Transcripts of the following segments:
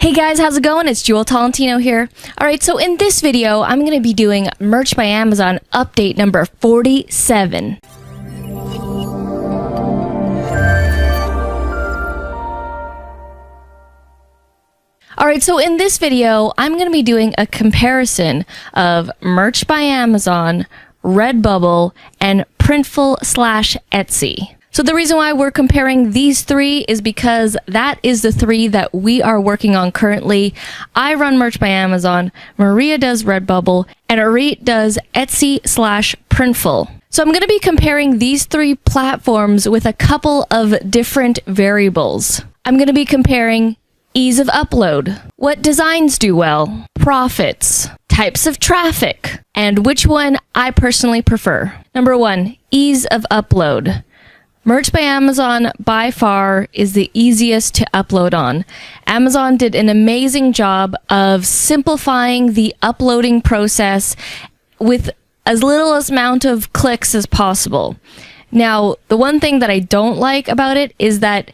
Hey guys, how's it going? It's Jewel Tolentino here. Alright, so in this video, I'm going to be doing Merch by Amazon update number 47. Alright, so in this video, I'm going to be doing a comparison of Merch by Amazon, Redbubble, and Printful/Etsy. So the reason why we're comparing these three is because that is the three that we are working on currently. I run Merch by Amazon, Maria does Redbubble, and Arit does Etsy/Printful. So I'm going to be comparing these three platforms with a couple of different variables. I'm going to be comparing ease of upload, what designs do well, profits, types of traffic, and which one I personally prefer. Number one, ease of upload. Merch by Amazon by far is the easiest to upload on. Amazon did an amazing job of simplifying the uploading process with as little amount of clicks as possible. Now, the one thing that I don't like about it is that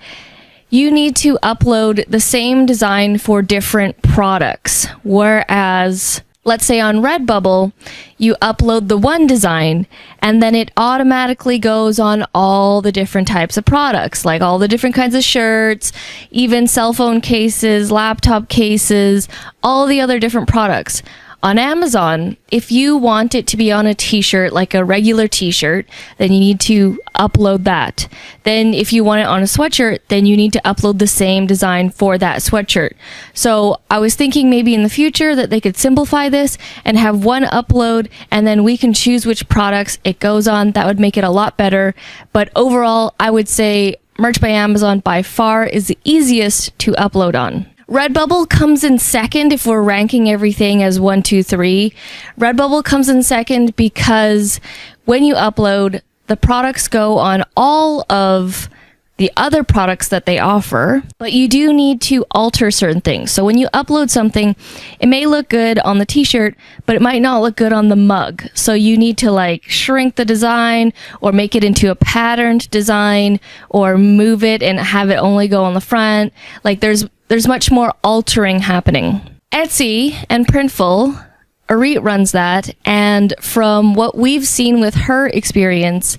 you need to upload the same design for different products, whereas let's say on Redbubble, you upload the one design and then it automatically goes on all the different types of products, like all the different kinds of shirts, even cell phone cases, laptop cases, all the other different products. On Amazon, if you want it to be on a t-shirt, like a regular t-shirt, then you need to upload that. Then if you want it on a sweatshirt, then you need to upload the same design for that sweatshirt. So I was thinking maybe in the future that they could simplify this and have one upload, and then we can choose which products it goes on. That would make it a lot better. But overall, I would say Merch by Amazon by far is the easiest to upload on. Redbubble comes in second if we're ranking everything as 1, 2, 3. Redbubble comes in second because when you upload, the products go on all of the other products that they offer, but you do need to alter certain things. So when you upload something, it may look good on the t-shirt, but it might not look good on the mug. So you need to like shrink the design or make it into a patterned design or move it and have it only go on the front. Like there's much more altering happening. Etsy and Printful, Arit runs that, and from what we've seen with her experience,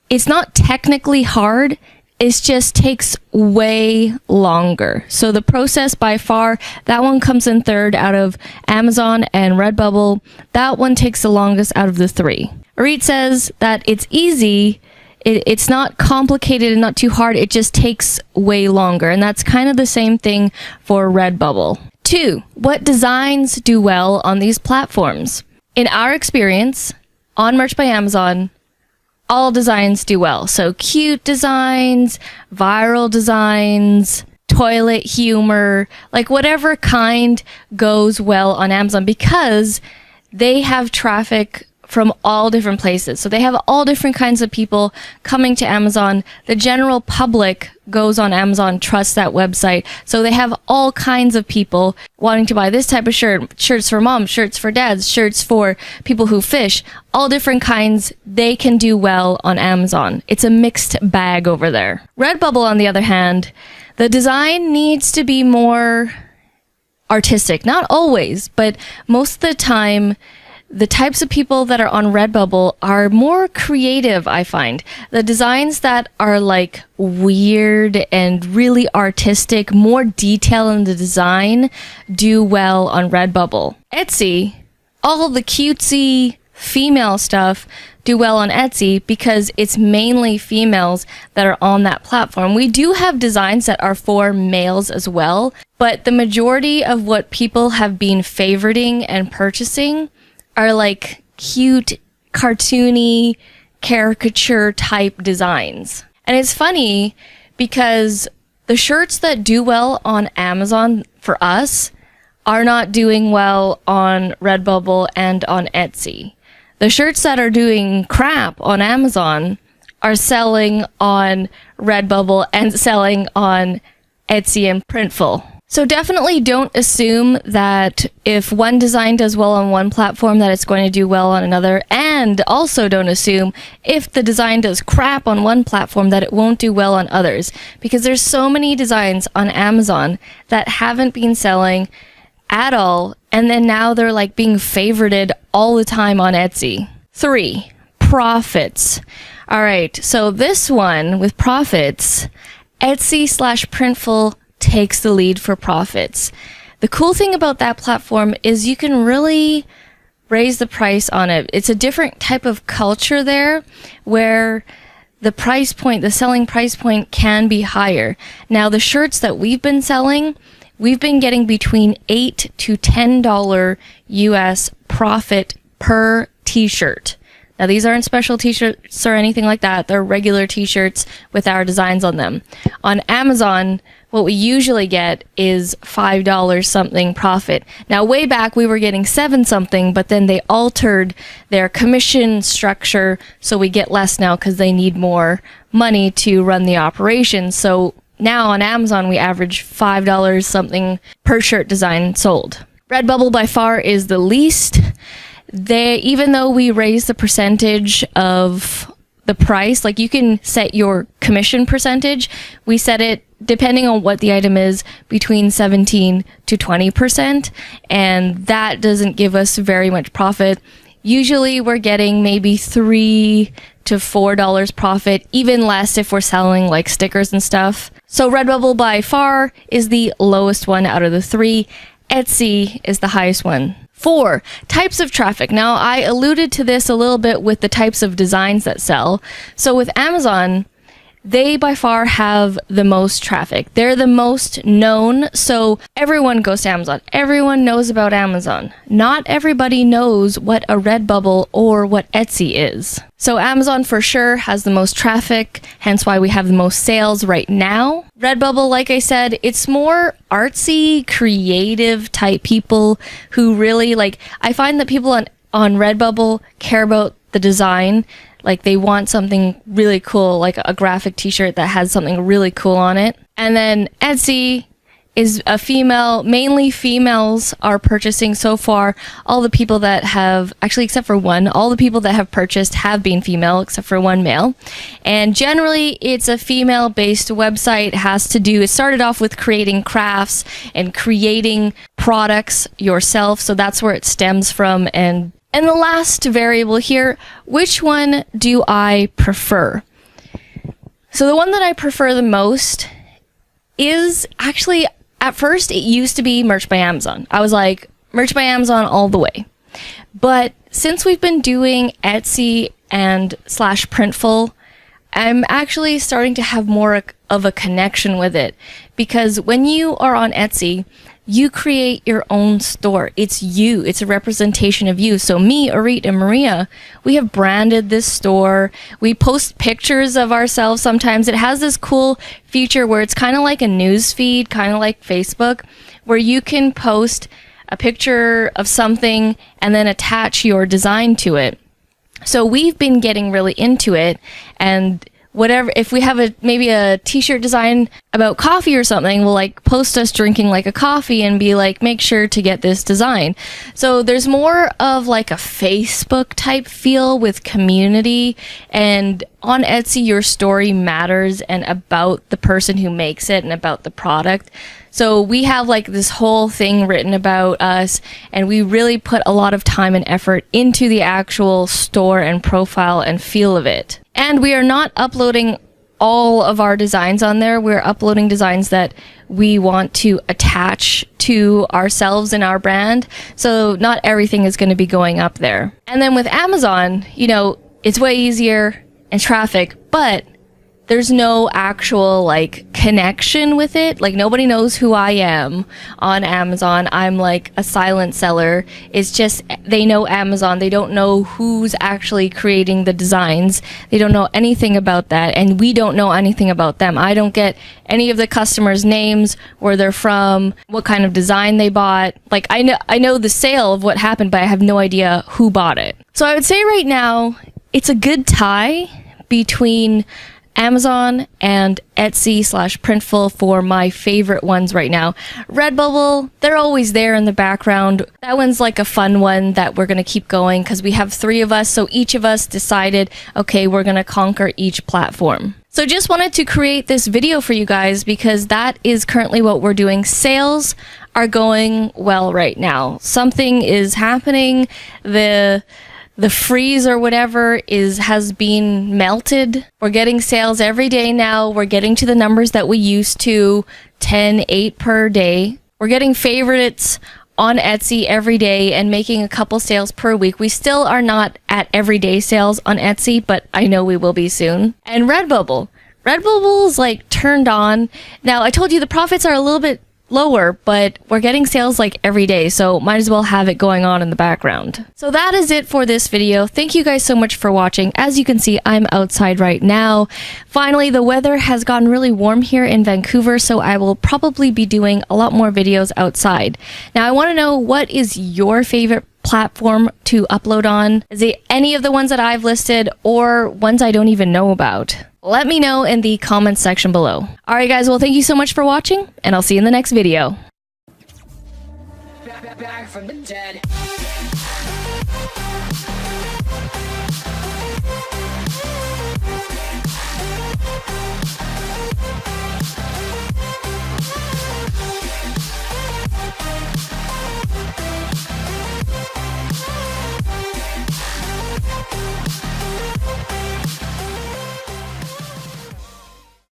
it's not technically hard, it just takes way longer. So the process by far, that one comes in third out of Amazon and Redbubble. That one takes the longest out of the three. Arit says that it's easy, it's not complicated and not too hard, it just takes way longer. And that's kind of the same thing for Redbubble. 2, what designs do well on these platforms? In our experience, on Merch by Amazon, all designs do well. So cute designs, viral designs, toilet humor, like whatever kind goes well on Amazon because they have traffic from all different places. So they have all different kinds of people coming to Amazon. The general public goes on Amazon, trusts that website. So they have all kinds of people wanting to buy this type of shirt, shirts for moms, shirts for dads, shirts for people who fish, all different kinds. They can do well on Amazon. It's a mixed bag over there. Redbubble, on the other hand, the design needs to be more artistic. Not always, but most of the time, the types of people that are on Redbubble are more creative, I find. The designs that are like weird and really artistic, more detail in the design, do well on Redbubble. Etsy, all the cutesy female stuff do well on Etsy because it's mainly females that are on that platform. We do have designs that are for males as well, but the majority of what people have been favoriting and purchasing are like cute, cartoony, caricature type designs. And it's funny because the shirts that do well on Amazon for us are not doing well on Redbubble and on Etsy. The shirts that are doing crap on Amazon are selling on Redbubble and selling on Etsy and Printful. So definitely don't assume that if one design does well on one platform that it's going to do well on another, and also don't assume if the design does crap on one platform that it won't do well on others, because there's so many designs on Amazon that haven't been selling at all, and then now they're like being favorited all the time on Etsy. 3, profits. All right, so this one with profits, Etsy/Printful takes the lead for profits. The cool thing about that platform is you can really raise the price on it. It's a different type of culture there where the price point, the selling price point can be higher. Now, the shirts that we've been selling, we've been getting between $8 to $10 US profit per t-shirt. Now, these aren't special t-shirts or anything like that. They're regular t-shirts with our designs on them. On Amazon, what we usually get is $5 something profit. Now, way back, we were getting 7 something, but then they altered their commission structure, so we get less now because they need more money to run the operation. So now on Amazon, we average $5 something per shirt design sold. Redbubble by far is the least. Even though we raise the percentage of the price, like you can set your commission percentage, we set it depending on what the item is between 17 to 20%, and that doesn't give us very much profit. Usually we're getting maybe $3 to $4 profit, even less if we're selling like stickers and stuff. So Redbubble by far is the lowest one out of the 3. Etsy is the highest one. 4, types of traffic. Now, I alluded to this a little bit with the types of designs that sell. So with Amazon, they by far have the most traffic. They're the most known, so everyone goes to Amazon. Everyone knows about Amazon. Not everybody knows what a Redbubble or what Etsy is. So Amazon for sure has the most traffic, hence why we have the most sales right now. Redbubble, like I said, it's more artsy, creative type people who really like, I find that people on Redbubble care about the design. Like they want something really cool, like a graphic t-shirt that has something really cool on it. And then Etsy is a female, mainly females are purchasing so far. All the people that have, actually except for one, all the people that have purchased have been female except for one male. And generally it's a female-based website. It started off with creating crafts and creating products yourself. So that's where it stems from. And the last variable here, which one do I prefer? So the one that I prefer the most is actually, at first it used to be Merch by Amazon. I was like, Merch by Amazon all the way. But since we've been doing Etsy and /Printful, I'm actually starting to have more of a connection with it. Because when you are on Etsy, you create your own store. It's you. It's a representation of you. So me, Arit, and Maria, we have branded this store. We post pictures of ourselves sometimes. It has this cool feature where it's kind of like a news feed, kind of like Facebook, where you can post a picture of something and then attach your design to it. So we've been getting really into it, and whatever, if we have maybe a t-shirt design about coffee or something, we'll like post us drinking like a coffee and be like, make sure to get this design. So there's more of like a Facebook type feel with community, and on Etsy your story matters and about the person who makes it and about the product. So we have like this whole thing written about us, and we really put a lot of time and effort into the actual store and profile and feel of it. And we are not uploading all of our designs on there. We're uploading designs that we want to attach to ourselves and our brand. So not everything is going to be going up there. And then with Amazon, it's way easier and traffic, but there's no actual like connection with it. Like nobody knows who I am on Amazon. I'm like a silent seller. It's just they know Amazon. They don't know who's actually creating the designs. They don't know anything about that, and we don't know anything about them. I don't get any of the customers' names, where they're from, what kind of design they bought. Like I know the sale of what happened, but I have no idea who bought it. So I would say right now it's a good tie between Amazon and Etsy/Printful for my favorite ones right now. Redbubble, they're always there in the background. That one's like a fun one that we're going to keep going because we have 3 of us, so each of us decided, okay, we're going to conquer each platform. So just wanted to create this video for you guys because that is currently what we're doing. Sales are going well right now. Something is happening. The freeze or whatever has been melted. We're getting sales every day now. We're getting to the numbers that we used to, 10, 8 per day. We're getting favorites on Etsy every day and making a couple sales per week. We still are not at everyday sales on Etsy, but I know we will be soon. And Redbubble. Redbubble is like turned on. Now, I told you the profits are a little bit lower, but we're getting sales like every day, so might as well have it going on in the background. So that is it for this video. Thank you guys so much for watching. As you can see, I'm outside right now. Finally, the weather has gotten really warm here in Vancouver, so I will probably be doing a lot more videos outside. Now, I want to know, what is your favorite platform to upload on? Is it any of the ones that I've listed or ones I don't even know about? Let me know in the comments section below. Alright guys, well thank you so much for watching, and I'll see you in the next video. Back from the dead.